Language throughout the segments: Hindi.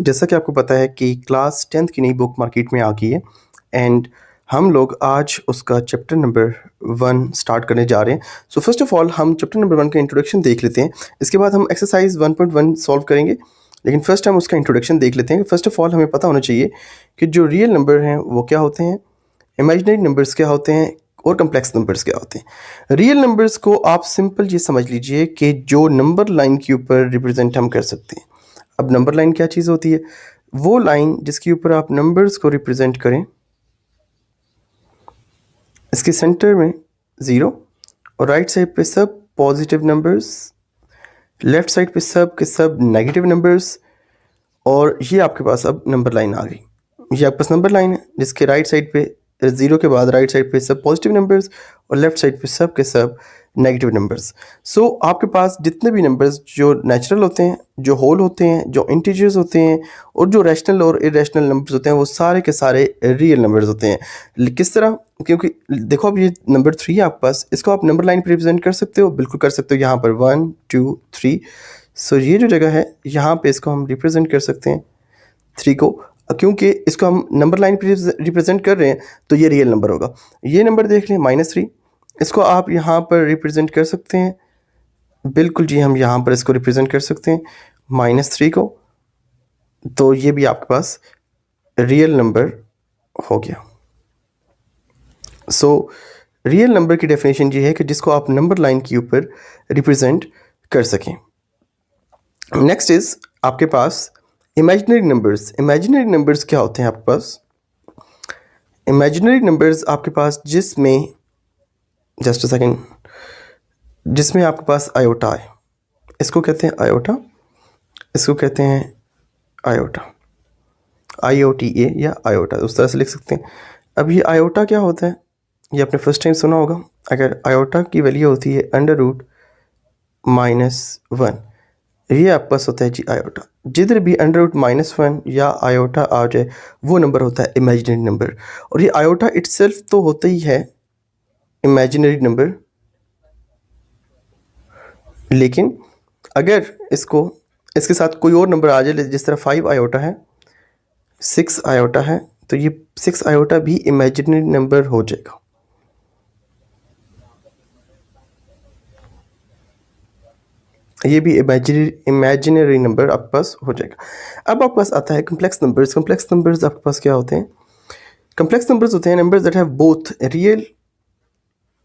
जैसा कि आपको पता है कि क्लास 10th की नई बुक मार्केट में आ गई है एंड हम लोग आज उसका चैप्टर नंबर 1 स्टार्ट करने जा रहे हैं। सो फर्स्ट ऑफ ऑल हम चैप्टर नंबर 1 का इंट्रोडक्शन देख लेते हैं। इसके बाद हम एक्सरसाइज 1.1 सॉल्व करेंगे, लेकिन फर्स्ट हम उसका इंट्रोडक्शन देख लेते हैं। फर्स्ट ऑफ ऑल हमें पता होना चाहिए कि जो रियल नंबर हैं वो क्या होते हैं, इमेजिनरी नंबर्स क्या होते हैं और कम्प्लेक्स नंबर्स क्या होते हैं। रियल नंबर्स को आप सिंपल ये समझ लीजिए कि जो नंबर लाइन के ऊपर रिप्रेजेंट हम कर सकते हैं। अब नंबर लाइन क्या चीज़ होती है? वो लाइन जिसके ऊपर आप नंबर्स को रिप्रेजेंट करें, इसके सेंटर में 0 और राइट साइड पे सब पॉजिटिव नंबर्स, लेफ्ट साइड पे सब के सब नेगेटिव नंबर्स, और ये आपके पास अब नंबर लाइन आ गई। ये आपके पास नंबर लाइन है जिसके राइट साइड पे 0 के बाद राइट साइड पे सब पॉजिटिव नंबर्स और लेफ्ट साइड पे सब के सब नेगेटिव नंबर्स। सो आपके पास जितने भी नंबर्स जो नेचुरल होते हैं, जो होल होते हैं, जो इंटीजर्स होते हैं और जो रैशनल और इरेशनल नंबर्स होते हैं, वो सारे के सारे रियल नंबर्स होते हैं। किस तरह? क्योंकि देखो अब ये नंबर 3 है आपके पास, इसको आप नंबर लाइन पर रिप्रेजेंट कर सकते हो, बिल्कुल कर सकते हो। यहाँ पर 1 2 3, सो ये जो जगह है यहाँ पे इसको हम रिप्रेजेंट कर सकते हैं 3 को, क्योंकि इसको हम नंबर लाइन पे रिप्रेजेंट कर रहे हैं तो ये रियल नंबर होगा। ये नंबर देख लें -3, इसको आप यहाँ पर रिप्रेजेंट कर सकते हैं, बिल्कुल जी, हम यहाँ पर इसको रिप्रेजेंट कर सकते हैं -3 को, तो ये भी आपके पास रियल नंबर हो गया। सो रियल नंबर की डेफिनेशन ये है कि जिसको आप नंबर लाइन के ऊपर रिप्रेजेंट कर सकें। नेक्स्ट इज आपके पास इमेजिनरी नंबर्स। इमेजिनरी नंबर्स क्या होते हैं आपके पास? इमेजिनरी नंबर्स आपके पास जिसमें, जस्ट अ सेकेंड, जिसमें आपके पास आयोटा है, इसको कहते हैं आयोटा, इसको कहते हैं आयोटा, IOTA या आयोटा, उस तरह से लिख सकते हैं। अब ये आयोटा क्या होता है, ये आपने फर्स्ट टाइम सुना होगा। अगर आयोटा की वैल्यू होती है √-1, ये आपके पास होता है जी आयोटा। जिधर भी √-1 या आयोटा आ जाए वो नंबर होता है इमेजिनरी नंबर, और ये आयोटा इटसेल्फ तो होता ही है इमेजिनरी नंबर, लेकिन अगर इसको इसके साथ कोई और नंबर आ जाए, जिस तरह 5 आयोटा है, 6 आयोटा है, तो ये 6 आयोटा भी इमेजिनरी नंबर हो जाएगा। ये भी इमेजिनरी नंबर आपके पास हो जाएगा। अब आपके पास आता है कम्प्लेक्स नंबर्स। कम्प्लेक्स नंबर्स आपके पास क्या होते हैं? कम्प्लेक्स नंबर्स होते हैं numbers that have both real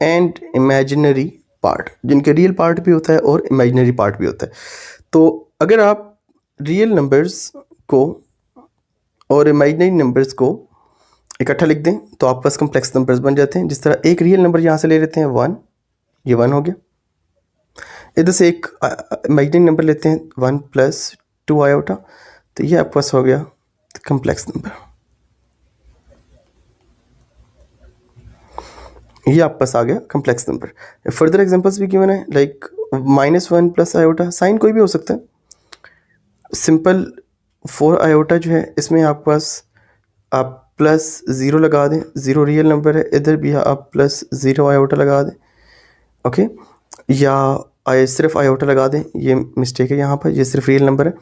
and imaginary part, जिनके रियल पार्ट भी होता है और इमेजिनरी पार्ट भी होता है। तो अगर आप रियल नंबर्स को और इमेजिनरी नंबर्स को इकट्ठा लिख दें तो आपके पास कम्प्लेक्स नंबर्स बन जाते हैं। जिस तरह एक रियल नंबर यहाँ से ले लेते हैं 1, ये 1 हो गया। इधर से एक इमेजिनरी नंबर लेते हैं 1 + 2 आयोटा, तो ये आपके पास हो गया कम्प्लेक्स नंबर। ये आपके पास आ गया कम्प्लेक्स नंबर। फर्दर एग्जांपल्स भी गिवन है, लाइक -1 + आयोटा, साइन कोई भी हो सकता है। सिंपल 4 आयोटा जो है, इसमें आपके पास आप +0 लगा दें, 0 रियल नंबर है, इधर भी आप +0 आयोटा लगा दें, ओके, या सिर्फ आयोटा लगा दें, ये मिस्टेक है यहाँ पर, ये सिर्फ रियल नंबर है।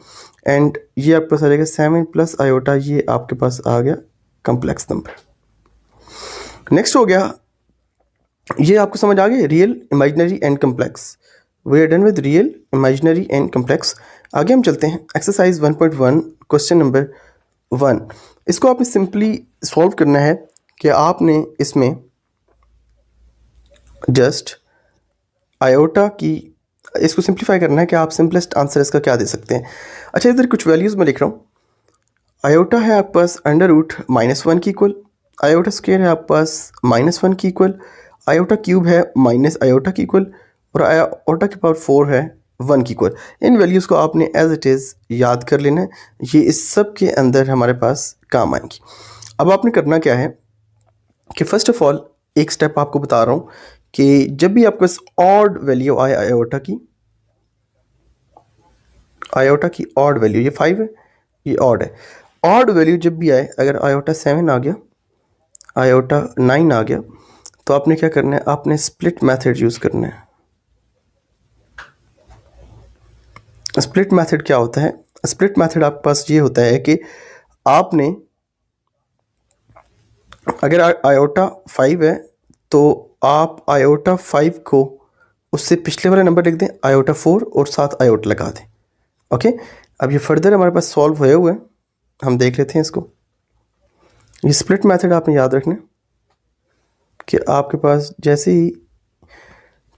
एंड ये आपके पास आ जाएगा 7 + आयोटा, ये आपके पास आ गया कम्प्लेक्स नंबर। नेक्स्ट हो गया, ये आपको समझ आ गया real, imaginary and complex. We are done with real, imaginary and complex. आगे हम चलते हैं एक्सरसाइज 1.1 क्वेश्चन नंबर 1। इसको आपने सिंपली सॉल्व करना है कि आपने इसमें जस्ट आयोटा की, इसको सिंप्लीफाई करना है कि आप सिंपलेस्ट आंसर इसका क्या दे सकते हैं। अच्छा, इधर कुछ वैल्यूज़ मैं लिख रहा हूँ। आयोटा है आपके पास √-1 की इक्वल, आयोटा स्क्वायर है आपके पास -1 की इक्वल, आयोटा क्यूब है माइनस आयोटा की इक्वल, और आयोटा के पावर 4 है 1 की इक्वल। इन वैल्यूज़ को आपने एज इट इज़ याद कर लेना है, ये इस सब के अंदर हमारे पास काम आएंगी। अब आपने करना क्या है कि फ़र्स्ट ऑफ ऑल एक स्टेप आपको बता रहा हूँ कि जब भी आपके पास ऑड वैल्यू आए आयोटा की ऑड वैल्यू, ये 5 है, ये ऑड है, ऑड वैल्यू जब भी आए, अगर आयोटा 7 आ गया, आयोटा 9 आ गया, तो आपने क्या करना है, आपने स्प्लिट मेथड यूज़ करना है। स्प्लिट मेथड क्या होता है? स्प्लिट मेथड आपके पास ये होता है कि आपने अगर आयोटा 5 है तो आप आयोटा 5 को उससे पिछले वाला नंबर लिख दें आयोटा 4 और साथ आयोटा लगा दें। ओके, अब ये फर्दर हमारे पास सॉल्व हुए हुए हैं, हम देख लेते हैं इसको। ये स्प्लिट मेथड आपने याद रखना कि आपके पास जैसे ही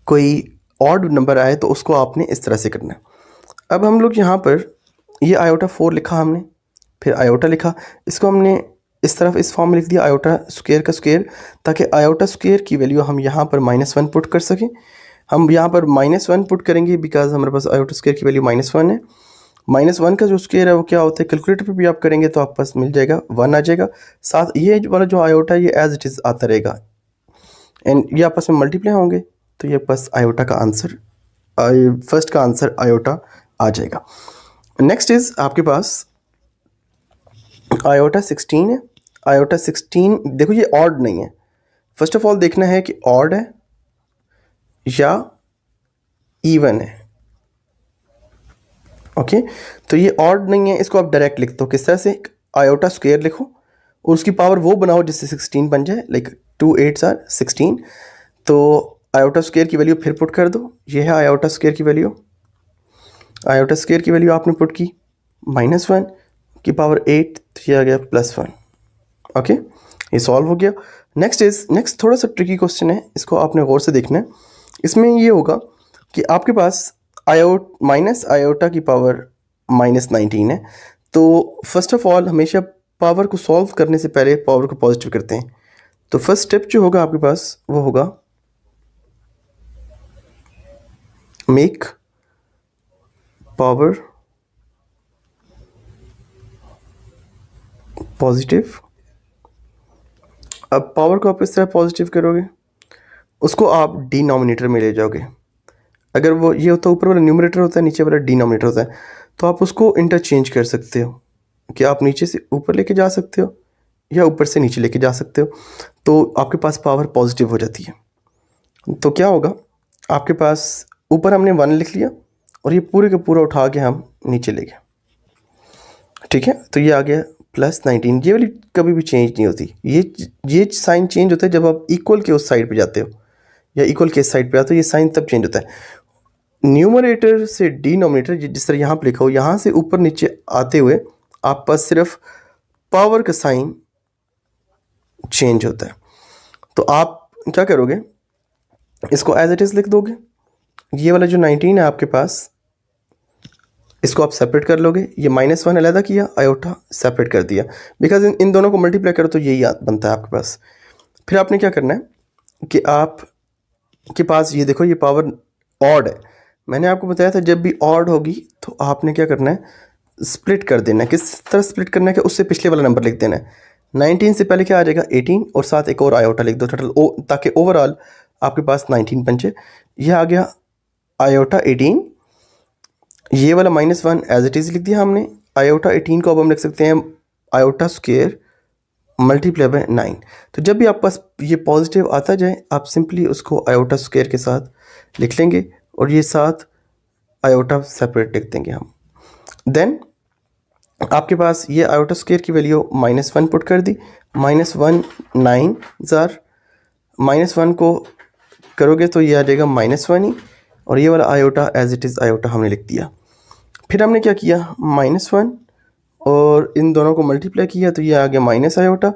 कोई ऑड नंबर आए तो उसको आपने इस तरह से करना है। अब हम लोग यहाँ पर ये आयोटा 4 लिखा हमने, फिर आयोटा लिखा, इसको हमने इस तरफ इस फॉर्म में लिख दिया आयोटा स्क्वायर का स्क्वायर, ताकि आयोटा स्क्वायर की वैल्यू हम यहाँ पर -1 पुट कर सकें। हम यहाँ पर -1 पुट करेंगे बिकॉज हमारे पास आयोटा स्क्वायर की वैल्यू -1 है। -1 का जो स्क्वायर है वो क्या होता है, कैलकुलेटर पे भी आप करेंगे तो आपके पास मिल जाएगा 1 आ जाएगा। साथ ये वाला जो आयोटा ये एज इट इज़ आता रहेगा एंड ये आपस में मल्टीप्लाई होंगे, तो ये बस आयोटा का आंसर, फर्स्ट का आंसर आयोटा आ जाएगा। नेक्स्ट इज़ आपके पास आयोटा 16 है। आयोटा 16 देखो ये ऑड नहीं है, फर्स्ट ऑफ ऑल देखना है कि ऑड है या इवन है। ओके, तो ये ऑड नहीं है, इसको आप डायरेक्ट लिख दो। किस तरह से, आयोटा स्क्वायर लिखो और उसकी पावर वो बनाओ जिससे 16 बन जाए, लाइक 2 8s are 16। तो आयोटा स्क्वायर की वैल्यू फिर पुट कर दो, ये है आयोटा स्क्वायर की वैल्यू। आयोटा स्क्वायर की वैल्यू आपने पुट की -1 की पावर 8, तो ये आ गया +1। ओके, ये सॉल्व हो गया। नेक्स्ट थोड़ा सा ट्रिकी क्वेश्चन है, इसको आपने गौर से देखना है। इसमें ये होगा कि आपके पास माइनस आयोटा की पावर -19 है, तो फर्स्ट ऑफ ऑल हमेशा पावर को सॉल्व करने से पहले पावर को पॉजिटिव करते हैं। तो फर्स्ट स्टेप जो होगा आपके पास वो होगा मेक पावर पॉजिटिव। अब पावर को आप इस तरह पॉजिटिव करोगे, उसको आप डिनोमिनेटर में ले जाओगे। अगर वो ये होता है ऊपर वाला न्यूमरेटर होता है, नीचे वाला डिनोमिनेटर होता है, तो आप उसको इंटरचेंज कर सकते हो कि आप नीचे से ऊपर लेके जा सकते हो या ऊपर से नीचे लेके जा सकते हो, तो आपके पास पावर पॉजिटिव हो जाती है। तो क्या होगा, आपके पास ऊपर हमने 1 लिख लिया और ये पूरे का पूरा उठा के हम नीचे ले गए। ठीक है, तो ये आ गया +19। ये वाली कभी भी चेंज नहीं होती, ये साइन चेंज होता है जब आप इक्वल के उस साइड पे जाते हो या इक्वल के इस साइड पे आते हो, ये साइन तब चेंज होता है। न्यूमरेटर से डिनोमिनेटर जिस तरह यहाँ पे लिखा हो, यहाँ से ऊपर नीचे आते हुए आप पास सिर्फ पावर का साइन चेंज होता है। तो आप क्या करोगे, इसको एज इट इज़ लिख दोगे। ये वाला जो 19 है आपके पास, इसको आप सेपरेट कर लोगे। ये -1 अलहदा किया, आयोटा सेपरेट कर दिया, बिकॉज इन दोनों को मल्टीप्लाई करो तो यही बनता है आपके पास। फिर आपने क्या करना है कि आप के पास ये देखो ये पावर ऑड है। मैंने आपको बताया था जब भी ऑड होगी तो आपने क्या करना है, स्प्लिट कर देना है। किस तरह स्प्लिट करना है कि उससे पिछले वाला नंबर लिख देना है। 19 से पहले क्या आ जाएगा 18 और साथ एक और आयोटा लिख दो टोटल ताकि ओवरऑल आपके पास 19 बन जाए। यह आ गया आयोटा 18। ये वाला -1 एज इट इज़ लिख दिया हमने। आयोटा 18 को अब हम लिख सकते हैं आयोटा स्क्वायर मल्टीप्लाई बाय 9। तो जब भी आपके पास ये पॉजिटिव आता जाए आप सिंपली उसको आयोटा स्क्वायर के साथ लिख लेंगे और ये साथ आयोटा सेपरेट लिख देंगे हम। देन आपके पास ये आयोटा स्क्वायर की वैल्यू -1 पुट कर दी, -1 9 ज़ार, -1 को करोगे तो ये आ जाएगा -1 ही, और ये वाला iota as it is iota हमने लिख दिया। फिर हमने क्या किया, -1 और इन दोनों को मल्टीप्लाई किया तो ये आ गया माइनस आयोटा,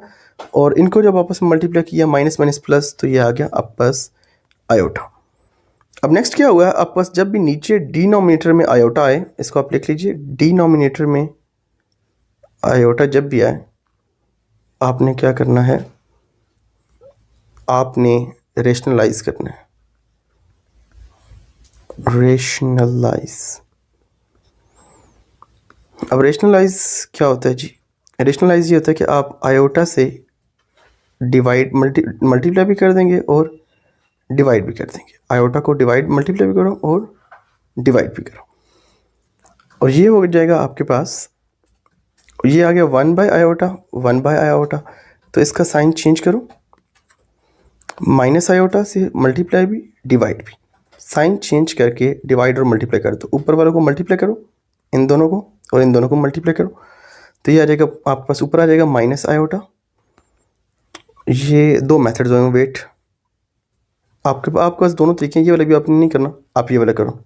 और इनको जब आपस में मल्टीप्लाई किया माइनस माइनस प्लस तो ये आ गया आपस आयोटा। अब नेक्स्ट क्या हुआ, आपके पास जब भी नीचे डिनोमिनेटर में आयोटा आए, इसको आप लिख लीजिए, डिनोमिनेटर में आयोटा जब भी आए आपने क्या करना है, आपने रेशनलाइज करना है। रेशनलाइज, अब रेशनलाइज क्या होता है जी, रेशनलाइज ये होता है कि आप आयोटा से डिवाइड मल्टीप्लाई भी कर देंगे और डिवाइड भी कर देंगे। आयोटा को डिवाइड मल्टीप्लाई भी करो और डिवाइड भी करो, और ये हो जाएगा आपके पास, ये आ गया 1/आयोटा 1/आयोटा। तो इसका साइन चेंज करो, माइनस आयोटा से मल्टीप्लाई भी डिवाइड भी, साइन चेंज करके डिवाइड और मल्टीप्लाई करो। तो ऊपर वालों को मल्टीप्लाई करो इन दोनों को, और इन दोनों को मल्टीप्लाई करो तो ये आ जाएगा आपके पास, ऊपर आ जाएगा माइनस आयोटा। ये दो मेथड्स होंगे, वेट आपके पास दोनों तरीके हैं, ये वाला भी आपने नहीं करना, आप ये वाला करो।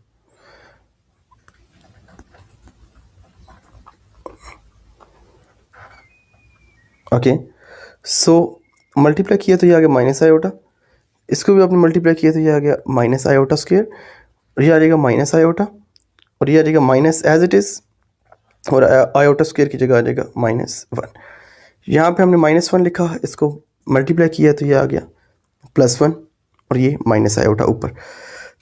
ओके, सो मल्टीप्लाई किया तो ये आ गया माइनस आयोटा, इसको भी आपने मल्टीप्लाई किया तो ये आ गया माइनस आयोटा स्क्वायर, और ये आ जाएगा माइनस आयोटा, और ये आ जाएगा माइनस एज इट इज़, और आयोटा स्क्वायर की जगह आ जाएगा -1। यहाँ पे हमने -1 लिखा, इसको मल्टीप्लाई किया तो ये आ गया +1, और ये माइनस आयोटा ऊपर,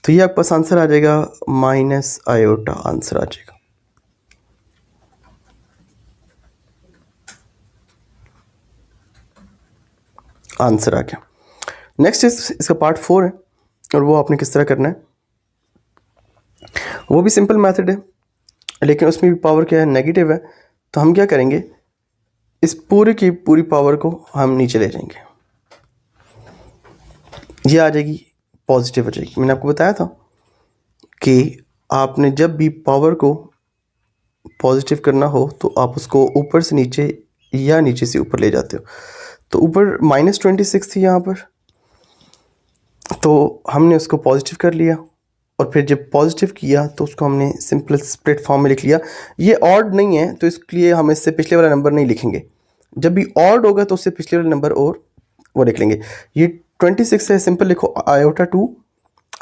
तो ये आपके पास आंसर आ जाएगा माइनस आयोटा, आंसर आ जाएगा। आंसर आ गया। नेक्स्ट इसका पार्ट 4 है, और वो आपने किस तरह करना है, वो भी सिंपल मेथड है, लेकिन उसमें भी पावर क्या है, नेगेटिव है। तो हम क्या करेंगे, इस पूरी की पूरी पावर को हम नीचे ले जाएंगे, ये आ जाएगी पॉजिटिव हो जाएगी। मैंने आपको बताया था कि आपने जब भी पावर को पॉजिटिव करना हो तो आप उसको ऊपर से नीचे या नीचे से ऊपर ले जाते हो। तो ऊपर -26 थी यहाँ पर, तो हमने उसको पॉजिटिव कर लिया, और फिर जब पॉजिटिव किया तो उसको हमने सिंपल स्प्लिट फॉर्म में लिख लिया। ये ऑड नहीं है तो इसके लिए हम इससे पिछले वाला नंबर नहीं लिखेंगे, जब भी ऑड होगा तो उससे पिछले वाला नंबर और वो लिख लेंगे। ये 26 है, सिंपल लिखो आयोटा 2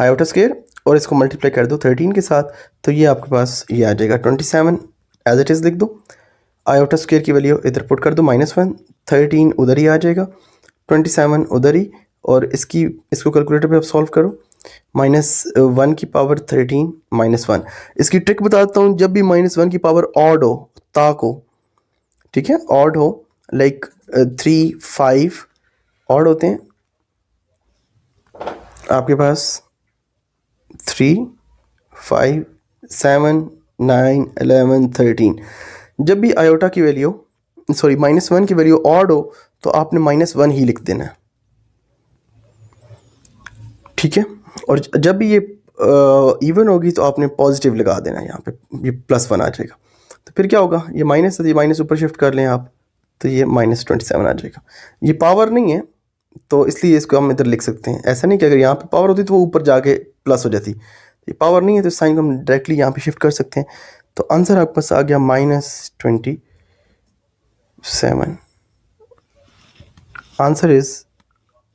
आयोटा स्क्वायर, और इसको मल्टीप्लाई कर दो 13 के साथ, तो ये आपके पास ये आ जाएगा 27 एज इट इज़ लिख दो। आयोटा स्क्वायर की वैल्यू इधर पुट कर दो -1, 13 उधर ही आ जाएगा, 27 उधर ही, और इसको कैलकुलेटर पे आप सॉल्व करो, -1 की पावर 13 -1। इसकी ट्रिक बताता हूँ, जब भी -1 की पावर ऑड हो, ताक हो, ठीक है, ऑड हो, लाइक 3 5 ऑड होते हैं आपके पास, 3 5 7 9 11 13। जब भी आयोटा की वैल्यू -1 की वैल्यू ऑड हो तो आपने -1 ही लिख देना है, ठीक है। और जब भी ये इवन होगी तो आपने पॉजिटिव लगा देना है, यहाँ पे ये +1 आ जाएगा। तो फिर क्या होगा, ये माइनस है, ये माइनस ऊपर शिफ्ट कर लें आप, तो ये -27 आ जाएगा। ये पावर नहीं है तो इसलिए इसको हम इधर लिख सकते हैं। ऐसा नहीं कि अगर यहाँ पे पावर होती तो वो ऊपर जाके प्लस हो जाती, ये पावर नहीं है तो साइन को हम डायरेक्टली यहाँ पे शिफ्ट कर सकते हैं। तो आंसर आपके पास आ गया -27। Answer is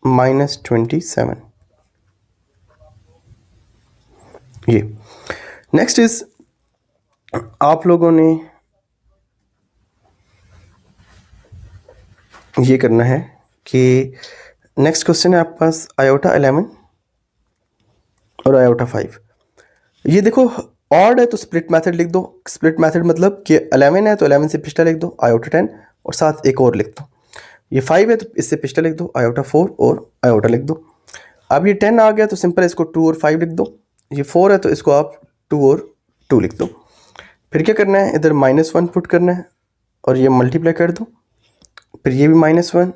-27। ये नेक्स्ट इज, आप लोगों ने ये करना है कि नेक्स्ट क्वेश्चन है आपके पास आयोटा 11 और आयोटा 5। ये देखो ऑड है तो स्प्लिट मेथड लिख दो, स्प्लिट मेथड मतलब कि 11 है तो 11 से पिछला लिख दो आयोटा 10, और साथ एक और लिख दो। ये 5 है तो इससे पिछला लिख दो आयोटा 4 और आयोटा लिख दो। अब ये 10 आ गया तो सिंपल इसको 2 और 5 लिख दो। ये 4 है तो इसको आप 2 और 2 लिख दो। फिर क्या करना है, इधर -1 पुट करना है और ये मल्टीप्लाई कर दो, फिर ये भी -1,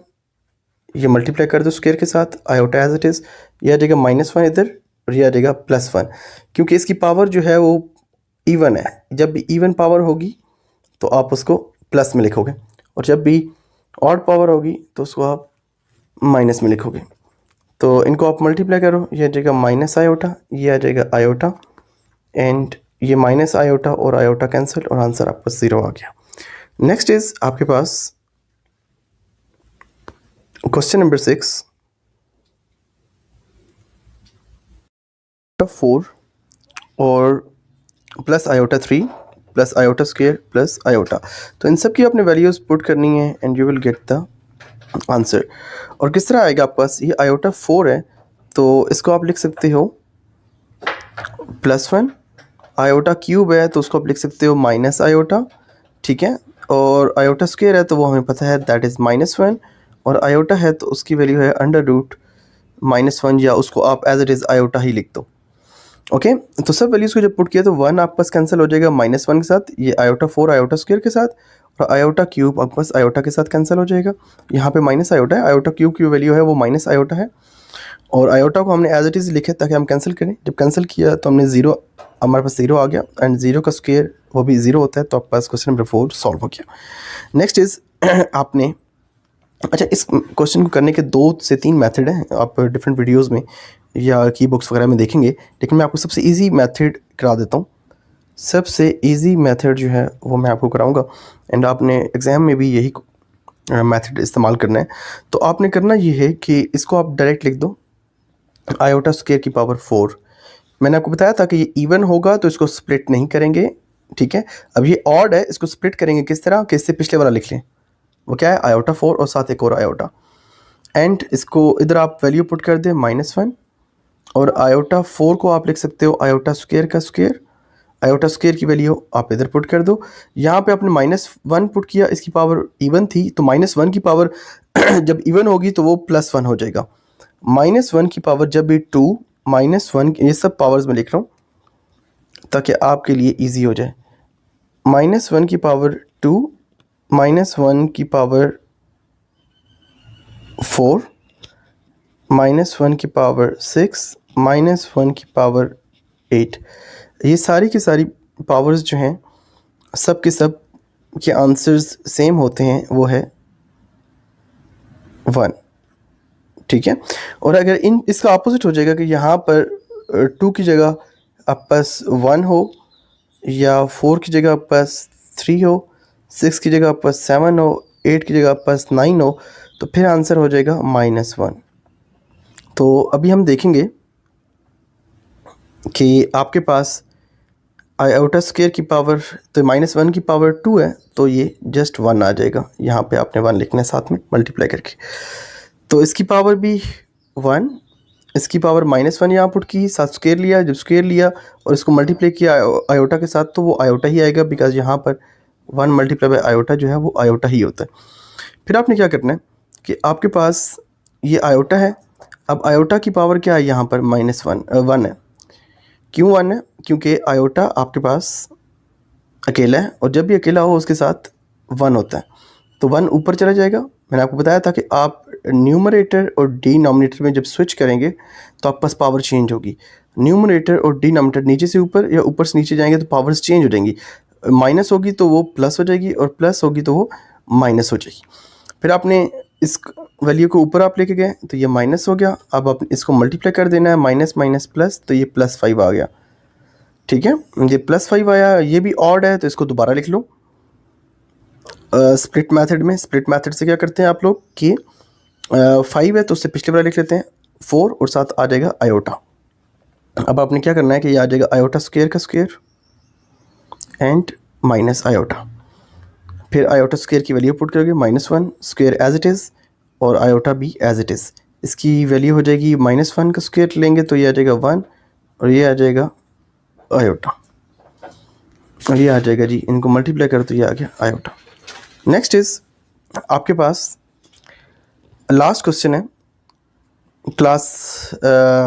ये मल्टीप्लाई कर दो स्क्वायर के साथ, आयोटा एज इट इज़, ये आ जाएगा -1 इधर, और ये आ जाएगा +1, क्योंकि इसकी पावर जो है वो इवन है। जब भी इवन पावर होगी तो आप उसको प्लस में लिखोगे, और जब भी ऑड पावर होगी तो उसको आप माइनस में लिखोगे। तो इनको आप मल्टीप्लाई करो, ये आ जाएगा माइनस आयोटा, ये आ जाएगा आयोटा, एंड ये माइनस आयोटा और आयोटा कैंसिल, और आंसर आपका 0 आ गया। नेक्स्ट इज आपके पास क्वेश्चन नंबर 6, 4 और plus iota 3 plus iota square plus iota. तो इन सब की आपने वैल्यूज़ पुट करनी है and you will get the answer. और किस तरह आएगा आपके पास, ये आयोटा 4 है तो इसको आप लिख सकते हो +1, आयोटा क्यूब है तो उसको आप लिख सकते हो माइनस आयोटा, ठीक है। और आयोटा स्क्वायर है तो वो हमें पता है दैट इज़ -1, और आयोटा है तो उसकी वैल्यू है √-1, या उसको आप एज इट इज़ आयोटा ही लिख दो। ओके, तो सब वैल्यूज़ को जब पुट किया तो 1 आपके पास कैंसिल हो जाएगा -1 के साथ, ये आयोटा 4 आयोटा स्क्वायर के साथ, और आयोटा क्यूब आपके पास आयोटा के साथ कैंसिल हो जाएगा। यहाँ पे माइनस आयोटा है, आयोटा क्यूब की वैल्यू है वो माइनस आयोटा है, और आयोटा को हमने एज इट इज़ लिखे ताकि हम कैंसिल करें। जब कैंसिल किया तो हमने ज़ीरो, हमारे पास ज़ीरो आ गया, एंड ज़ीरो का स्क्वायर वो भी ज़ीरो होता है, तो आपके पास क्वेश्चन नंबर 4 सॉल्व हो गया। नेक्स्ट इज़ आपने, अच्छा इस क्वेश्चन को करने के 2 से 3 मेथड हैं, आप डिफरेंट वीडियोस में या की बुक्स वगैरह में देखेंगे, लेकिन मैं आपको सबसे इजी मेथड करा देता हूँ। सबसे इजी मेथड जो है वो मैं आपको कराऊंगा, एंड आपने एग्ज़ाम में भी यही मेथड इस्तेमाल करना है। तो आपने करना ये है कि इसको आप डायरेक्ट लिख दो आयोटा स्क्वायर की पावर 4। मैंने आपको बताया था कि ये इवन होगा तो इसको स्प्लिट नहीं करेंगे, ठीक है। अब ये ऑड है, इसको स्प्लिट करेंगे किस तरह, कि इससे पिछले वाला लिख लें, वो क्या है आयोटा 4 और साथ एक और आयोटा, एंड इसको इधर आप वैल्यू पुट कर दें -1, और आयोटा 4 को आप लिख सकते हो आयोटा स्क्वायर का स्क्वायर। आयोटा स्क्वायर की वैल्यू आप इधर पुट कर दो। यहाँ पे आपने -1 पुट किया, इसकी पावर इवन थी, तो -1 की पावर जब इवन होगी तो वो +1 हो जाएगा। -1 की पावर जब भी 2, -1, ये सब पावर्स में लिख रहा हूँ ताकि आपके लिए इजी हो जाए। -1 की पावर 2, -1 की पावर 4, -1 की पावर 6, -1 की पावर 8। ये सारी की सारी पावर्स जो हैं सब के सब के आंसर्स सेम होते हैं, वो है 1, ठीक है। और अगर इन इसका अपोजिट हो जाएगा कि यहाँ पर 2 की जगह आप पास 1 हो, या 4 की जगह आप पास 3 हो, 6 की जगह आप पास 7 हो, 8 की जगह आप पास 9 हो, तो फिर आंसर हो जाएगा -1। तो अभी हम देखेंगे कि आपके पास आयोटा स्क्वायर की पावर, तो -1 की पावर 2 है, तो ये जस्ट 1 आ जाएगा। यहाँ पे आपने 1 लिखना है साथ में मल्टीप्लाई करके। तो इसकी पावर भी 1, इसकी पावर -1 यहाँ पुट की, साथ स्क्वायर लिया, जब स्क्वायर लिया और इसको मल्टीप्लाई किया आयोटा के साथ, तो वो आयोटा ही आएगा, बिकॉज यहाँ पर 1 मल्टीप्लाई बाय आयोटा जो है वो आयोटा ही होता है। फिर आपने क्या करना है कि आपके पास ये आयोटा है, अब आयोटा की पावर क्या है यहाँ पर -1 है। क्यों 1 है? क्योंकि आयोटा आपके पास अकेला है, और जब भी अकेला हो उसके साथ 1 होता है, तो 1 ऊपर चला जाएगा। मैंने आपको बताया था कि आप न्यूमरेटर और डिनोमिनेटर में जब स्विच करेंगे तो आपके पास पावर चेंज होगी। न्यूमरेटर और डिनोमिनेटर नीचे से ऊपर या ऊपर से नीचे जाएंगे तो पावर्स चेंज हो जाएंगी। माइनस होगी तो वो प्लस हो जाएगी, और प्लस होगी तो वो माइनस हो जाएगी। फिर आपने इस वैल्यू को ऊपर आप लेके गए तो ये माइनस हो गया। अब आप इसको मल्टीप्लाई कर देना है, माइनस माइनस प्लस, तो ये +5 आ गया, ठीक है। ये +5 आया, ये भी ऑड है तो इसको दोबारा लिख लो स्प्लिट मेथड में। स्प्लिट मेथड से क्या करते हैं आप लोग कि 5 है तो उससे पिछले वाला लिख लेते हैं 4, और साथ आ जाएगा आयोटा। अब आपने क्या करना है कि ये आ जाएगा आयोटा स्क्वायर का स्क्वायर एंड माइनस आयोटा। फिर आयोटा स्क्वायर की वैल्यू पुट करोगे -1, स्क्वायर एज इट इज़, और आयोटा भी एज इट इज़। इसकी वैल्यू हो जाएगी -1 का स्क्वायर लेंगे तो ये आ जाएगा 1, और ये आ जाएगा आयोटा, और ये आ जाएगा जी, इनको मल्टीप्लाई करो तो ये आ गया आयोटा। नेक्स्ट इज़ आपके पास लास्ट क्वेश्चन है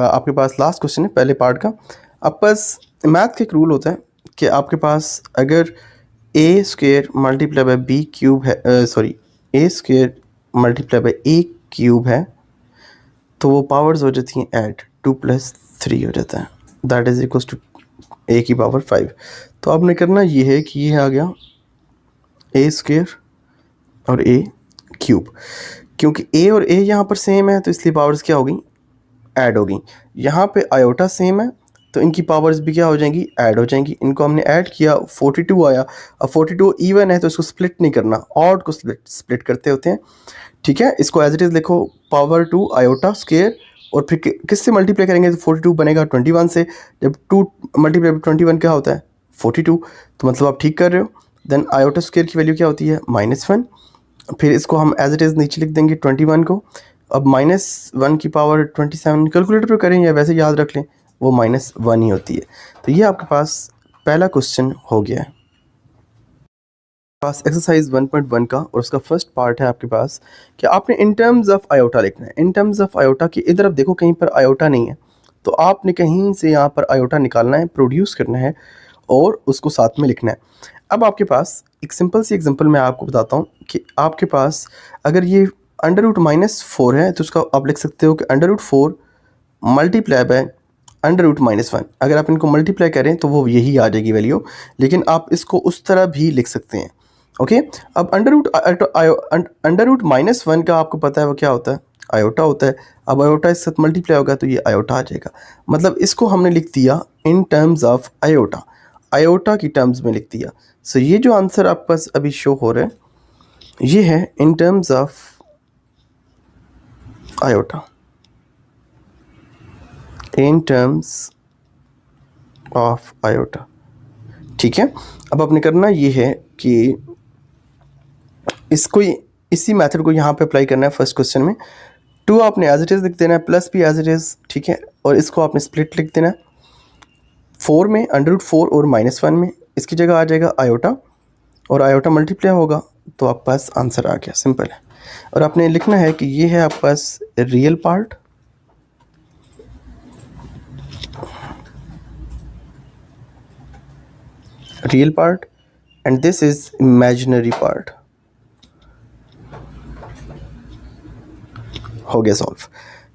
आपके पास लास्ट क्वेश्चन है पहले पार्ट का। आपके पास मैथ का एक रूल होता है कि आपके पास अगर a square multiply by b cube है, a square multiply by a cube है, तो वो पावर्स हो जाती हैं ऐड, 2 + 3 हो जाता है, दैट इज़ इक्वल्स टू ए की पावर 5। तो आपने करना ये है कि ये आ गया ए स्क्वायर और ए क्यूब, क्योंकि ए और ए यहाँ पर सेम है तो इसलिए पावर्स क्या हो गई, ऐड हो गई। यहाँ पे आयोटा सेम है तो इनकी पावर्स भी क्या हो जाएंगी, ऐड हो जाएंगी। इनको हमने ऐड किया, 42 आया। अब 42 इवन है तो इसको स्प्लिट नहीं करना, ऑड को स्प्लिट करते होते हैं, ठीक है। इसको एज इट इज़ लिखो पावर 2 आयोटा स्क्वायर, और फिर किससे मल्टीप्लाई करेंगे तो 42 बनेगा 21 से। जब 2 मल्टीप्लाई 21 क्या होता है 42, तो मतलब आप ठीक कर रहे हो। देन आयोटा स्क्वायर की वैल्यू क्या होती है -1, फिर इसको हम एज इट इज़ नीचे लिख देंगे 21 को। अब -1 की पावर 27 कैलकुलेटर पर करें या वैसे याद रख लें, वो -1 ही होती है। तो ये आपके पास पहला क्वेश्चन हो गया है पास एक्सरसाइज 1.1 का, और उसका फर्स्ट पार्ट है आपके पास कि आपने इन टर्म्स ऑफ आयोटा लिखना है। इन टर्म्स ऑफ आयोटा की इधर आप देखो कहीं पर आयोटा नहीं है, तो आपने कहीं से यहाँ पर आयोटा निकालना है, प्रोड्यूस करना है और उसको साथ में लिखना है। अब आपके पास एक सिंपल सी एग्जांपल मैं आपको बताता हूँ कि आपके पास अगर ये √-4 है तो उसका आप लिख सकते हो कि √4 मल्टीप्लाई बाय अंडर रूट -1। अगर आप इनको मल्टीप्लाई करें तो वो यही आ जाएगी वैल्यू, लेकिन आप इसको उस तरह भी लिख सकते हैं। ओके, अब अंडर रूट -1 का आपको पता है वो क्या होता है, आयोटा होता है। अब आयोटा इसके साथ मल्टीप्लाई होगा तो ये आयोटा आ जाएगा। मतलब इसको हमने लिख दिया in terms of iota, iota की टर्म्स में लिख दिया। सो ये जो आंसर आपके पास अभी शो हो रहा है ये है in terms of iota, in terms of iota. ठीक है, अब आपने करना ये है कि इसको इसी मेथड को यहाँ पे अप्लाई करना है। फर्स्ट क्वेश्चन में 2 आपने एज इट इज़ लिख देना है, प्लस भी एज इट इज़, ठीक है, और इसको आपने स्प्लिट लिख देना है। 4 में अंडर रूट 4 और -1 में इसकी जगह आ जाएगा आयोटा, और आयोटा मल्टीप्लाई होगा तो आपके पास आंसर आ गया, सिंपल है। और आपने लिखना है कि ये है आपके पास real part, real part, and this is imaginary part. हो गया सॉल्व।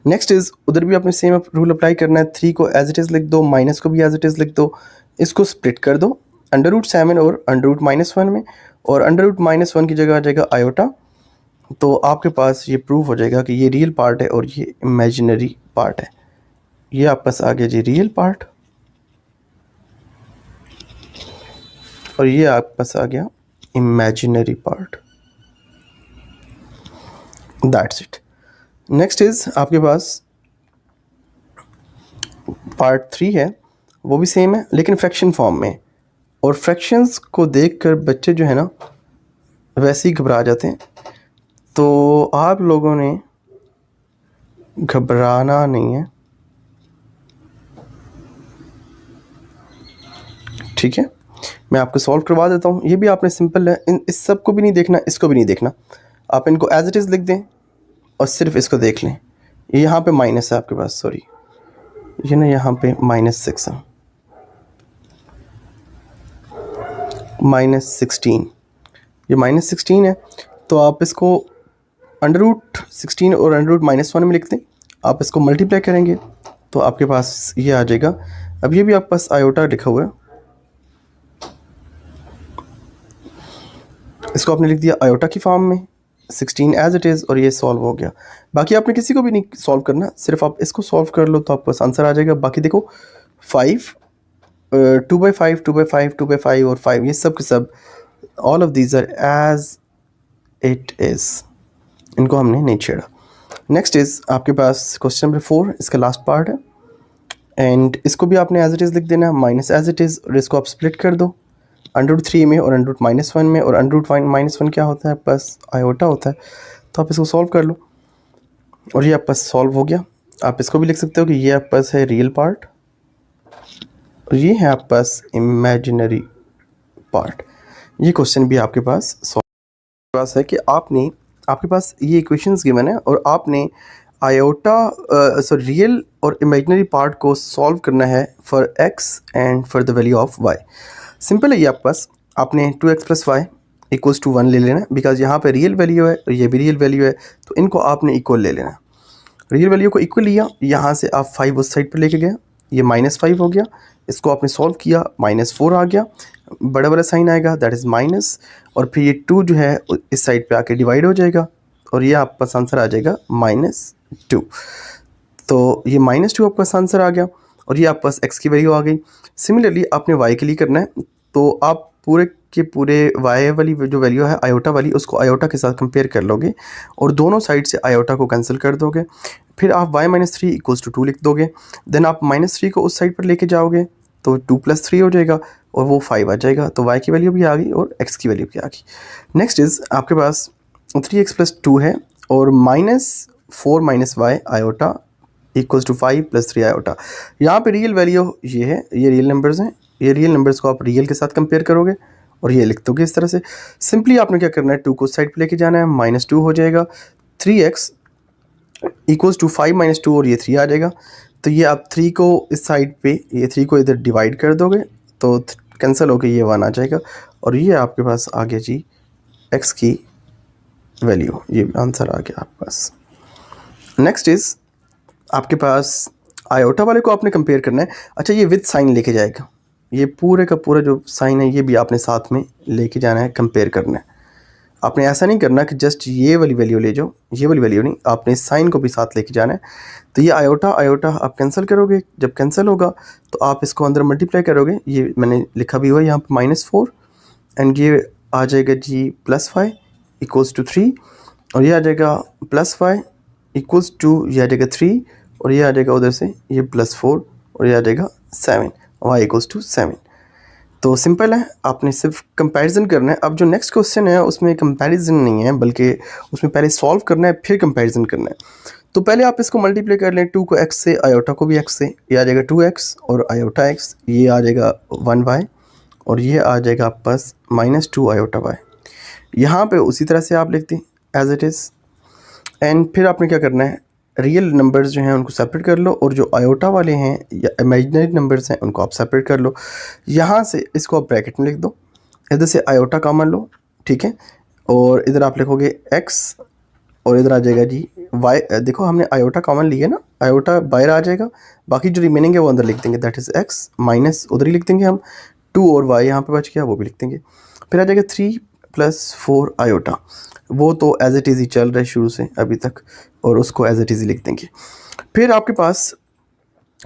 नेक्स्ट इज उधर भी आपने सेम रूल अप्लाई करना है। 3 को एज इट इज़ लिख दो, माइनस को भी एज इट इज़ लिख दो, इसको स्प्लिट कर दो अंडर रूट 7 और अंडर रूट -1 में, और अंडर रूट -1 की जगह आ जाएगा आयोटा। तो आपके पास ये प्रूव हो जाएगा कि ये रियल पार्ट है और ये इमेजिनरी पार्ट है। ये आपके पास आ गया जी रियल पार्ट, और ये आपके पास आ गया imaginary part. That's it. Next is आपके पास पार्ट 3 है, वो भी सेम है लेकिन फ्रैक्शन फॉर्म में। और फ्रैक्शंस को देखकर बच्चे जो है ना वैसे ही घबरा जाते हैं, तो आप लोगों ने घबराना नहीं है, ठीक है। मैं आपको सॉल्व करवा देता हूँ। ये भी आपने सिंपल है, इस सब को भी नहीं देखना, इसको भी नहीं देखना, आप इनको एज इट इज़ लिख दें और सिर्फ इसको देख लें। ये यहाँ पे माइनस है आपके पास, सॉरी, ये ना यहाँ पे -6 है, -16, ये -16 है। तो आप इसको अंडर रूट 16 और अंडर रूट -1 में लिख दें। आप इसको मल्टीप्लाई करेंगे तो आपके पास ये आ जाएगा। अब ये भी आपके पास आयोटा लिखा हुआ है, इसको आपने लिख दिया आयोटा की फॉर्म में, 16 एज इट इज़, और ये सॉल्व हो गया। बाकी आपने किसी को भी नहीं सॉल्व करना, सिर्फ आप इसको सॉल्व कर लो तो आपके पास आंसर आ जाएगा। बाकी देखो 5, 2/5, 2/5, 2/5 और 5, ये सब के सब all of these are as it is, इनको हमने नहीं छेड़ा। नेक्स्ट इज़ आपके पास क्वेश्चन नंबर 4, इसका लास्ट पार्ट है, एंड इसको भी आपने एज इट इज़ लिख देना, माइनस एज इट इज़, और इसको आप स्प्लिट कर दो अंडर रूट 3 में और अंडर रूट -1 में। और अंडर रूट -1 क्या होता है, बस आयोटा होता है। तो आप इसको सॉल्व कर लो और ये आपके पास सॉल्व हो गया। आप इसको भी लिख सकते हो कि ये आपके पास है रियल पार्ट और ये है आपके पास इमेजिनरी पार्ट। ये क्वेश्चन भी आपके पास सॉल्व पास है कि आपने, आपके पास ये इक्वेशंस गिवन है और आपने आयोटा रियल और इमेजिनरी पार्ट को सॉल्व करना है for x and for the value of y। Simple है ये आपके पास, आपने 2x + y = 1 ले लेना, बिकॉज यहाँ पे रियल वैल्यू है और ये भी रियल वैल्यू है, तो इनको आपने इक्वल ले लेना। रियल वैल्यू को इक्वल लिया, यहाँ से आप 5 उस साइड पर लेके गए, ये -5 हो गया, इसको आपने सॉल्व किया, -4 आ गया, बड़ा वाला साइन आएगा दैट इज़ माइनस, और फिर ये 2 जो है इस साइड पे आके डिवाइड हो जाएगा और ये आपके पास आंसर आ जाएगा -2। तो ये -2 आपके पास आंसर आ गया और ये आपके पास x की वैल्यू आ गई। सिमिलरली आपने y के लिए करना है, तो आप पूरे के पूरे y वाली जो वैल्यू है आयोटा वाली, उसको आयोटा के साथ कंपेयर कर लोगे और दोनों साइड से आयोटा को कैंसिल कर दोगे। फिर आप y - 3 = 2 लिख दोगे, देन आप -3 को उस साइड पर लेके जाओगे तो 2 + 3 हो जाएगा और वो 5 आ जाएगा। तो y की वैल्यू भी आ गई और x की वैल्यू भी आ गई। नेक्स्ट इज़ आपके पास 3x + 2 है और -4 - y आयोटा = 5 + 3 आयोटा। यहाँ पे रियल वैल्यू ये है, ये रियल नंबर्स हैं, ये रियल नंबर्स को आप रियल के साथ कंपेयर करोगे और ये लिख दोगे इस तरह से। सिंपली आपने क्या करना है, 2 को साइड पे लेके जाना है, -2 हो जाएगा, 3x = 5 - 2 और ये 3 आ जाएगा। तो ये आप 3 को इस साइड पे, ये 3 को इधर डिवाइड कर दोगे तो कैंसिल होकर ये 1 आ जाएगा और ये आपके पास आ गया जी x की वैल्यू, ये आंसर आ गया आपके पास। नेक्स्ट इज़ आपके पास आयोटा वाले को आपने कंपेयर करना है। अच्छा, ये विद साइन लेके जाएगा, ये पूरे का पूरा जो साइन है ये भी आपने साथ में लेके जाना है, कंपेयर करना है। आपने ऐसा नहीं करना कि जस्ट ये वाली वैल्यू ले जाओ, ये वाली वैल्यू नहीं, आपने साइन को भी साथ लेके जाना है। तो ये आयोटा आयोटा आप कैंसिल करोगे, जब कैंसिल होगा तो आप इसको अंदर मल्टीप्लाई करोगे, ये मैंने लिखा भी हुआ है यहाँ पर -4, एंड ये आ जाएगा जी +5 इक्वल्स टू 3, और ये आ जाएगा +5 इक्वल्स टू, ये आ जाएगा 3, और ये आ जाएगा उधर से ये +4, और ये आ जाएगा 7, y इक्वल्स टू 7। तो सिंपल है, आपने सिर्फ कंपैरिजन करना है। अब जो नेक्स्ट क्वेश्चन है उसमें कंपैरिजन नहीं है, बल्कि उसमें पहले सॉल्व करना है फिर कंपैरिजन करना है। तो पहले आप इसको मल्टीप्लाई कर लें, 2 को x से, आयोटा को भी x से, ये आ जाएगा 2x और आयोटा x, ये आ जाएगा 1y, और ये आ जाएगा आपके पास -2 आयोटा y। यहाँ पे उसी तरह से आप लिखते हैं एज इट इज़, एंड फिर आपने क्या करना है, रियल नंबर्स जो हैं उनको सेपरेट कर लो, और जो आयोटा वाले हैं या इमेजिनरी नंबर्स हैं उनको आप सेपरेट कर लो। यहाँ से इसको आप ब्रैकेट में लिख दो, इधर से आयोटा कॉमन लो, ठीक है, और इधर आप लिखोगे x, और इधर आ जाएगा जी y। देखो हमने आयोटा कॉमन लिया ना, आयोटा बाहर आ जाएगा, बाकी जो रिमेनिंग है वो अंदर लिख देंगे, दैट इज़ x माइनस उधर ही लिख देंगे हम 2, और y यहाँ पे बच गया वो भी लिख देंगे। फिर आ जाएगा 3 + 4 आयोटा, वो तो एज इट इज़ ही चल रहा है शुरू से अभी तक, और उसको एज इट इज़ ही लिख देंगे। फिर आपके पास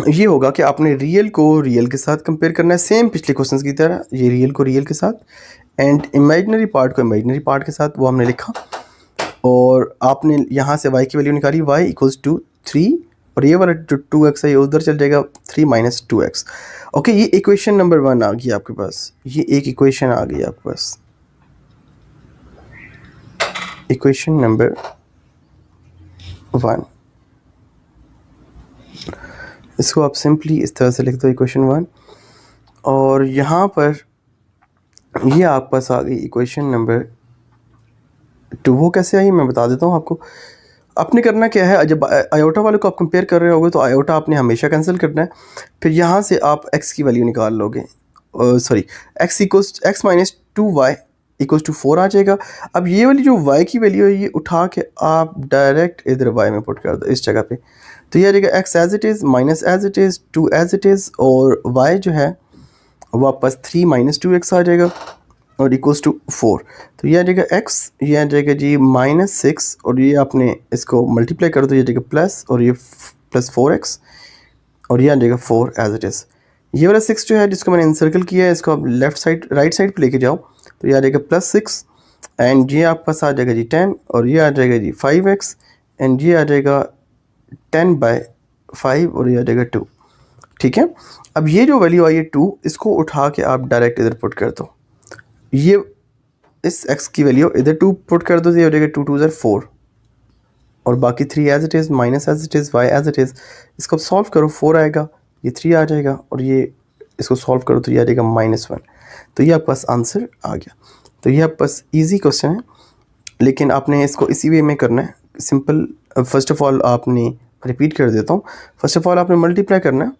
ये होगा कि आपने रियल को रियल के साथ कंपेयर करना है, सेम पिछले क्वेश्चंस की तरह, ये रियल को रियल के साथ, एंड इमेजिनरी पार्ट को इमेजिनरी पार्ट के साथ, वो हमने लिखा। और आपने यहाँ से y की वैल्यू निकाली, y इक्वल्स टू 3, और ये वाला जो 2x है ये उधर चल जाएगा, 3 - 2x। ओके, ये इक्वेशन नंबर 1 आ गई आपके पास, ये एक इक्वेशन आ गई आपके पास, इक्वेशन नंबर 1। इसको आप सिंपली इस तरह से लिख दो, इक्वेशन 1, और यहाँ पर ये आपके पास आ गई इक्वेशन नंबर 2। वो कैसे आई मैं बता देता हूँ आपको। आपने करना क्या है, जब आयोटा वाले को आप कंपेयर कर रहे होगे तो आयोटा आपने हमेशा कैंसिल करना है, फिर यहाँ से आप x की वैल्यू निकाल लोगे, sorry x - 2y equals to 4 आ जाएगा। अब ये वाली जो y की वैल्यू है ये उठा के आप डायरेक्ट इधर y में पुट कर दो इस जगह पे, तो ये आ जाएगा x as it is minus as it is 2 as it is, और y जो है वापस 3 - 2x आ जाएगा, और इक्वल्स टू 4। तो ये आ जाएगा x, ये आ जाएगा जी -6, और ये आपने इसको मल्टीप्लाई कर दो, ये आ जाएगा प्लस, और ये +4x, और ये आ जाएगा 4 एज इट इज़। ये वाला 6 जो है जिसको मैंने इंसर्कल किया है, इसको आप लेफ्ट साइड राइट साइड पे लेके जाओ, तो ये आ जाएगा +6, एंड ये आपके पास आ जाएगा जी 10, और ये आ जाएगा जी 5x, एंड ये आ जाएगा 10/5, और ये आ जाएगा 2। ठीक है, अब ये जो वैल्यू आई है 2, इसको उठा के आप डायरेक्ट इधर पुट कर दो, ये इस x की वैल्यू इधर 2 पुट कर दो, ये हो जाएगा 2 2 ज़र 4, और बाकी 3 as it is minus as it is y as it is. इसको सॉल्व करो, 4 आएगा, ये 3 आ जाएगा, और ये इसको सॉल्व करो तो ये आ जाएगा -1। तो ये आपके पास आंसर आ गया। तो ये आपके पास ईजी क्वेश्चन है, लेकिन आपने इसको इसी वे में करना है, सिंपल। फर्स्ट ऑफ ऑल आपने, रिपीट कर देता हूँ, फर्स्ट ऑफ ऑल आपने मल्टीप्लाई करना है,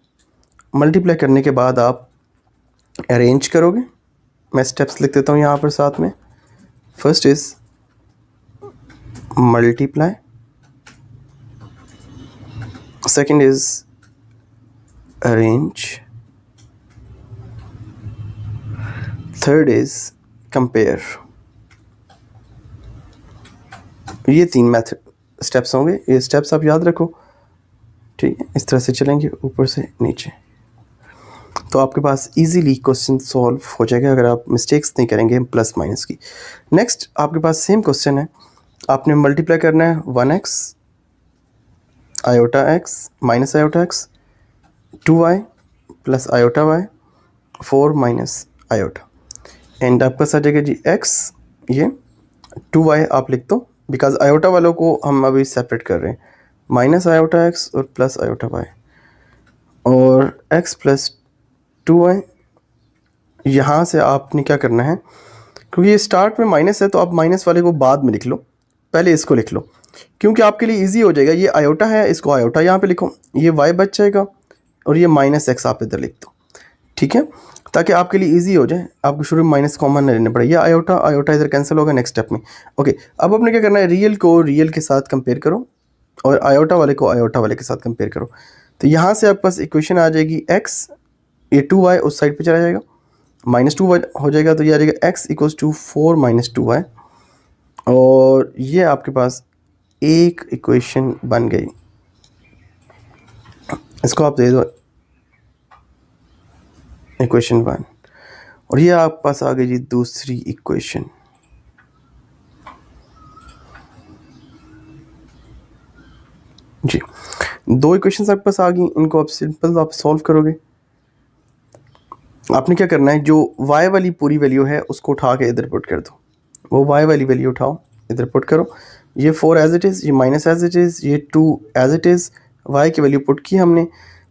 मल्टीप्लाई करने के बाद आप अरेंज करोगे। मैं स्टेप्स लिख देता हूँ यहाँ पर साथ में। First is multiply, second is arrange, third is compare. ये 3 मेथड स्टेप्स होंगे, ये स्टेप्स आप याद रखो, ठीक है, इस तरह से चलेंगे ऊपर से नीचे, तो आपके पास इजीली क्वेश्चन सॉल्व हो जाएगा अगर आप मिस्टेक्स नहीं करेंगे प्लस माइनस की। नेक्स्ट आपके पास सेम क्वेश्चन है, आपने मल्टीप्लाई करना है 1x iota x minus iota x, 2y plus iota y, 4 minus iota, and आपका पास आ जाएगा जी x, ये 2y आप लिख दो, बिकॉज आयोटा वालों को हम अभी सेपरेट कर रहे हैं, माइनस आयोटा x और प्लस आयोटा y, और x प्लस 2y। यहाँ से आपने क्या करना है, क्योंकि ये स्टार्ट में माइनस है तो आप माइनस वाले को बाद में लिख लो, पहले इसको लिख लो, क्योंकि आपके लिए इजी हो जाएगा। ये आयोटा है, इसको आयोटा यहाँ पे लिखो, ये y बच जाएगा, और ये -x आप इधर लिख दो, ठीक है, ताकि आपके लिए इजी हो जाए, आपको शुरू में माइनस कॉमन न लेना पड़े। ये आयोटा आयोटा इधर कैंसिल होगा नेक्स्ट स्टेप में। ओके, अब आपने क्या करना है, रियल को रियल के साथ कंपेयर करो, और आयोटा वाले को आयोटा वाले के साथ कंपेयर करो। तो यहाँ से आपके पास इक्वेशन आ जाएगी x, ये 2y उस साइड पे चला जाएगा, -2y हो जाएगा, तो ये आ जाएगा x इक्वल्स टू 4 - 2y, और ये आपके पास एक इक्वेशन बन गई। इसको आप दे दो इक्वेशन 1, और ये आपके पास आ गई जी दूसरी इक्वेशन। जी, दो इक्वेशंस आपके पास आ गई, इनको आप सिंपल आप सॉल्व करोगे। आपने क्या करना है, जो y वाली पूरी वैल्यू है उसको उठा के इधर पुट कर दो, वो y वाली वैल्यू उठाओ इधर पुट करो, ये 4 एज इट इज़, ये माइनस एज इट इज़, ये 2 एज इट इज़, y की वैल्यू पुट की हमने,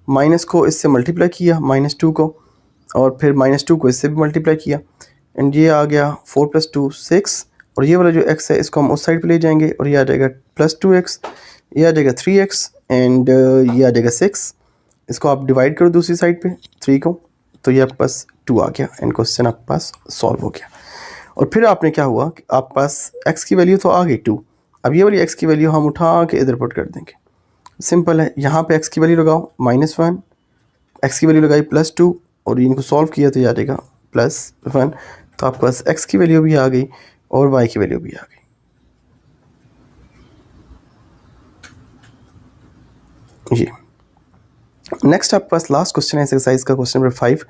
माइनस को इससे मल्टीप्लाई किया -2 को, और फिर -2 को इससे भी मल्टीप्लाई किया, एंड ये आ गया 4 + 2 6, और ये वाला जो x है इसको हम उस साइड पे ले जाएंगे, और ये आ जाएगा +2x, ये आ जाएगा 3x, एंड ये आ जाएगा 6। इसको आप डिवाइड करो दूसरी साइड पे 3 को, तो ये आपके पास 2 आ गया, एंड क्वेश्चन आपके पास सॉल्व हो गया। और फिर आपने क्या हुआ कि आपके पास x की वैल्यू तो आ गई 2, अब ये वाली x की वैल्यू हम उठा के इधर पुट कर देंगे। सिंपल है, यहाँ पे x की वैल्यू लगाओ -1, x की वैल्यू लगाई +2, और इनको सॉल्व किया तो ये आ जाएगा +1, तो आपके पास x की वैल्यू भी आ गई और y की वैल्यू भी आ गई। जी, नेक्स्ट आपके पास लास्ट क्वेश्चन है एक्सरसाइज का, क्वेश्चन नंबर 5,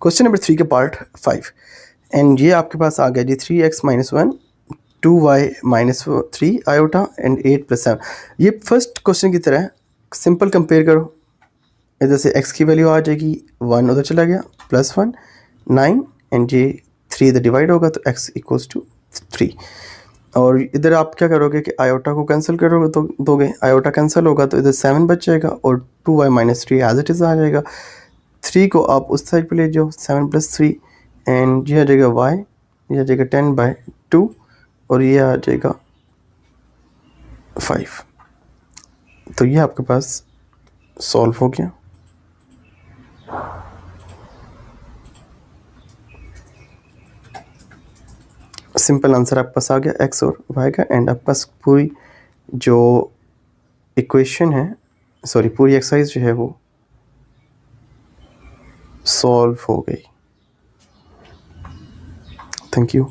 क्वेश्चन नंबर 3 के पार्ट 5, एंड ये आपके पास आ गया जी 3x - 1 2y - 3 आयोटा एंड 8 + 7। ये फर्स्ट क्वेश्चन की तरह सिंपल कंपेयर करो, इधर से x की वैल्यू आ जाएगी 1 उधर चला गया, +1 9, एंड ये 3 इधर डिवाइड होगा तो x इक्वल्स टू 3, और इधर आप क्या करोगे कि आयोटा को कैंसिल करोगे तो दोगे, आयोटा कैंसिल होगा तो इधर 7 बच जाएगा, और 2y - 3 एज इट इज़ आ जाएगा, 3 को आप उस साइड पे ले जाओ 7 + 3, एंड ये आ जाएगा y, ये आ जाएगा 10/2, और ये आ जाएगा 5। तो ये आपके पास सॉल्व हो गया। सिंपल आंसर आपके पास आ गया x और y का, एंड आपके पास पूरी जो इक्वेशन है, सॉरी पूरी एक्सरसाइज जो है वो सॉल्व हो गई। Thank you.